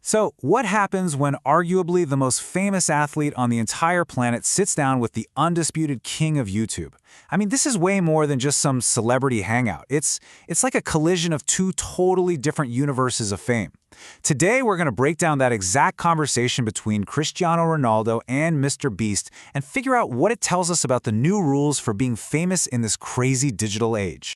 So, what happens when arguably the most famous athlete on the entire planet sits down with the undisputed king of YouTube? I mean, this is way more than just some celebrity hangout. It's like a collision of two totally different universes of fame. Today, we're going to break down that exact conversation between Cristiano Ronaldo and MrBeast and figure out what it tells us about the new rules for being famous in this crazy digital age.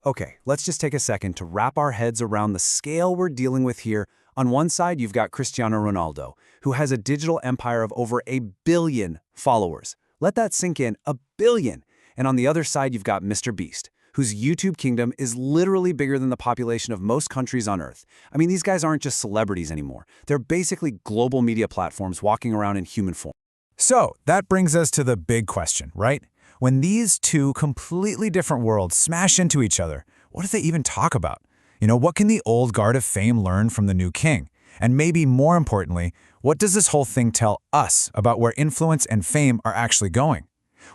Okay, let's just take a second to wrap our heads around the scale we're dealing with here. On one side, you've got Cristiano Ronaldo, who has a digital empire of over 1 billion followers. Let that sink in, 1 billion. And on the other side, you've got MrBeast, whose YouTube kingdom is literally bigger than the population of most countries on Earth. I mean, these guys aren't just celebrities anymore. They're basically global media platforms walking around in human form. So, that brings us to the big question, right? When these two completely different worlds smash into each other, what do they even talk about? What can the old guard of fame learn from the new king? And maybe more importantly, what does this whole thing tell us about where influence and fame are actually going?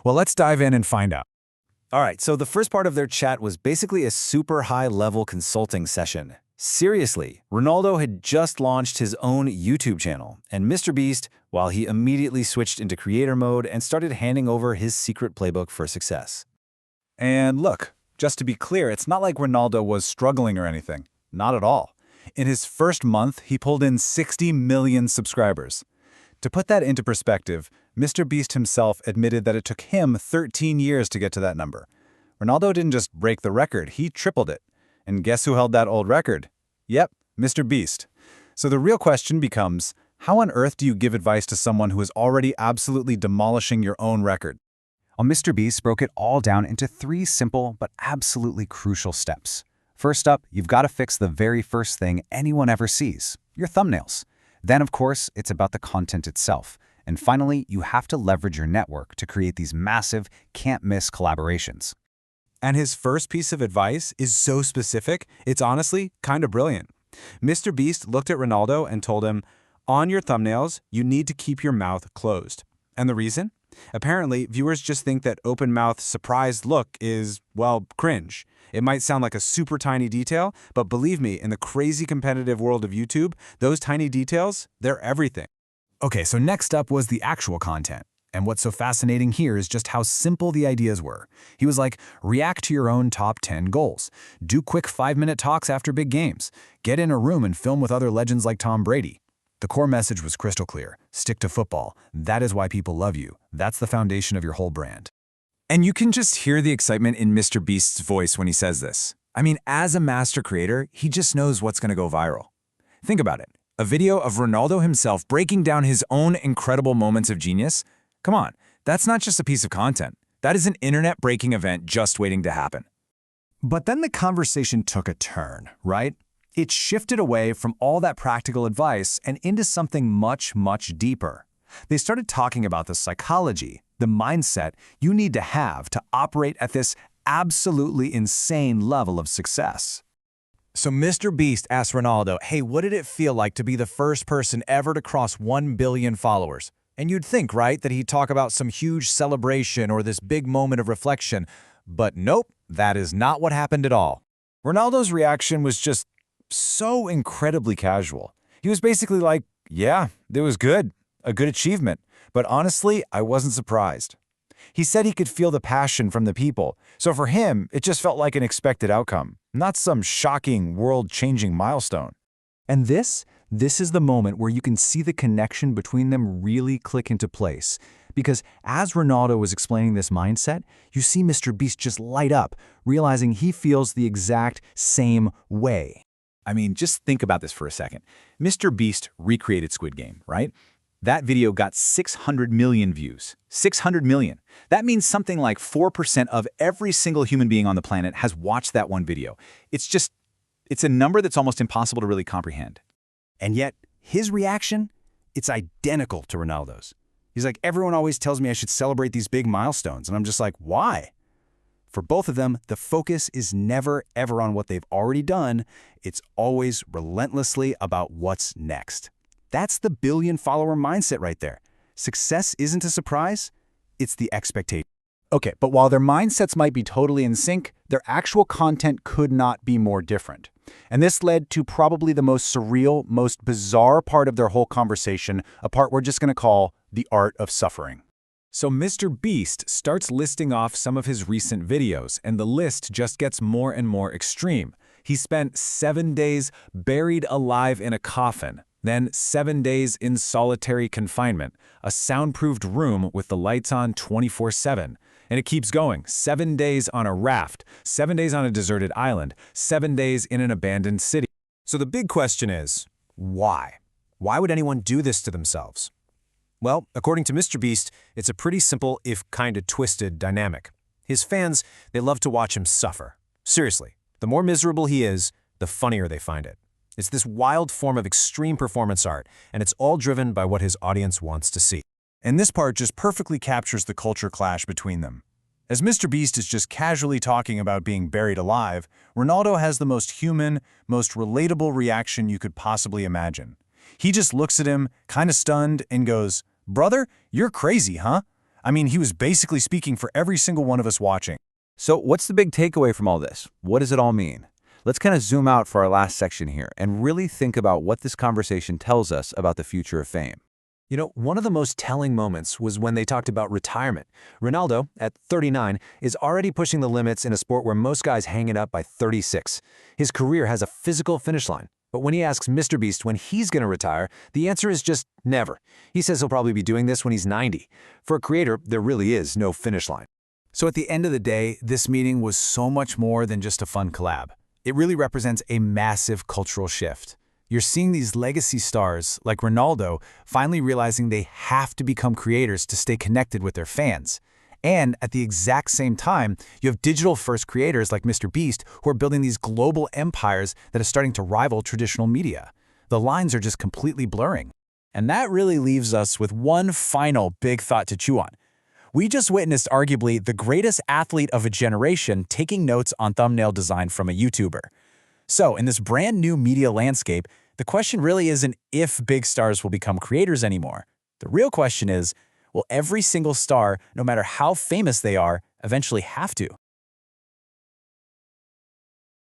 Well, let's dive in and find out. All right, so the first part of their chat was basically a super high-level consulting session. Seriously, Ronaldo had just launched his own YouTube channel, and MrBeast, while he immediately switched into creator mode and started handing over his secret playbook for success. And look, just to be clear, it's not like Ronaldo was struggling or anything. Not at all. In his first month, he pulled in 60 million subscribers. To put that into perspective, MrBeast himself admitted that it took him 13 years to get to that number. Ronaldo didn't just break the record, he tripled it. And guess who held that old record? Yep, MrBeast. So the real question becomes, how on earth do you give advice to someone who is already absolutely demolishing your own record? Well, MrBeast broke it all down into 3 simple but absolutely crucial steps. First up, you've got to fix the very first thing anyone ever sees, your thumbnails. Then, of course, it's about the content itself. And finally, you have to leverage your network to create these massive, can't-miss collaborations. And his first piece of advice is so specific, it's honestly kind of brilliant. MrBeast looked at Ronaldo and told him, on your thumbnails, you need to keep your mouth closed. And the reason? Apparently, viewers just think that open-mouth, surprised look is, well, cringe. It might sound like a super tiny detail, but believe me, in the crazy competitive world of YouTube, those tiny details, they're everything. Okay, so next up was the actual content. And what's so fascinating here is just how simple the ideas were. He was like, react to your own top 10 goals. Do quick 5-minute talks after big games. Get in a room and film with other legends like Tom Brady. The core message was crystal clear. Stick to football. That is why people love you. That's the foundation of your whole brand. And you can just hear the excitement in MrBeast's voice when he says this. I mean, as a master creator, he just knows what's going to go viral. Think about it. A video of Ronaldo himself breaking down his own incredible moments of genius? Come on, that's not just a piece of content. That is an internet-breaking event just waiting to happen. But then the conversation took a turn, right? It shifted away from all that practical advice and into something much, much deeper. They started talking about the psychology, the mindset you need to have to operate at this absolutely insane level of success. So MrBeast asked Ronaldo, hey, what did it feel like to be the first person ever to cross 1 billion followers? And you'd think, right, that he'd talk about some huge celebration or this big moment of reflection. But nope, that is not what happened at all. Ronaldo's reaction was just so incredibly casual. He was basically like, yeah, it was good, a good achievement, but honestly, I wasn't surprised. He said he could feel the passion from the people, so for him, it just felt like an expected outcome, not some shocking, world-changing milestone. And this is the moment where you can see the connection between them really click into place. Because as Ronaldo was explaining this mindset, you see MrBeast just light up, realizing he feels the exact same way. I mean, just think about this for a second. MrBeast recreated Squid Game, right? That video got 600 million views. 600 million. That means something like 4% of every single human being on the planet has watched that one video. It's a number that's almost impossible to really comprehend. And yet, his reaction, it's identical to Ronaldo's. He's like, everyone always tells me I should celebrate these big milestones. And I'm just like, why? For both of them, the focus is never, ever on what they've already done. It's always relentlessly about what's next. That's the billion-follower mindset right there. Success isn't a surprise, it's the expectation. Okay, but while their mindsets might be totally in sync, their actual content could not be more different. And this led to probably the most surreal, most bizarre part of their whole conversation, a part we're just going to call the art of suffering. So MrBeast starts listing off some of his recent videos, and the list just gets more and more extreme. He spent 7 days buried alive in a coffin, then 7 days in solitary confinement, a soundproofed room with the lights on 24/7. And it keeps going. 7 days on a raft, 7 days on a deserted island, 7 days in an abandoned city. So the big question is, why? Why would anyone do this to themselves? Well, according to MrBeast, it's a pretty simple, if kinda twisted, dynamic. His fans, they love to watch him suffer. Seriously, the more miserable he is, the funnier they find it. It's this wild form of extreme performance art, and it's all driven by what his audience wants to see. And this part just perfectly captures the culture clash between them. As MrBeast is just casually talking about being buried alive, Ronaldo has the most human, most relatable reaction you could possibly imagine. He just looks at him, kinda stunned, and goes, "Brother, you're crazy, huh?" I mean, he was basically speaking for every single one of us watching. So what's the big takeaway from all this? What does it all mean? Let's kind of zoom out for our last section here and really think about what this conversation tells us about the future of fame. You know, one of the most telling moments was when they talked about retirement. Ronaldo, at 39, is already pushing the limits in a sport where most guys hang it up by 36. His career has a physical finish line. But when he asks MrBeast when he's going to retire, the answer is just never. He says he'll probably be doing this when he's 90. For a creator, there really is no finish line. So at the end of the day, this meeting was so much more than just a fun collab. It really represents a massive cultural shift. You're seeing these legacy stars, like Ronaldo, finally realizing they have to become creators to stay connected with their fans. And at the exact same time, you have digital-first creators like MrBeast who are building these global empires that are starting to rival traditional media. The lines are just completely blurring. And that really leaves us with one final big thought to chew on. We just witnessed arguably the greatest athlete of a generation taking notes on thumbnail design from a YouTuber. So in this brand new media landscape, the question really isn't if big stars will become creators anymore. The real question is, will every single star, no matter how famous they are, eventually have to?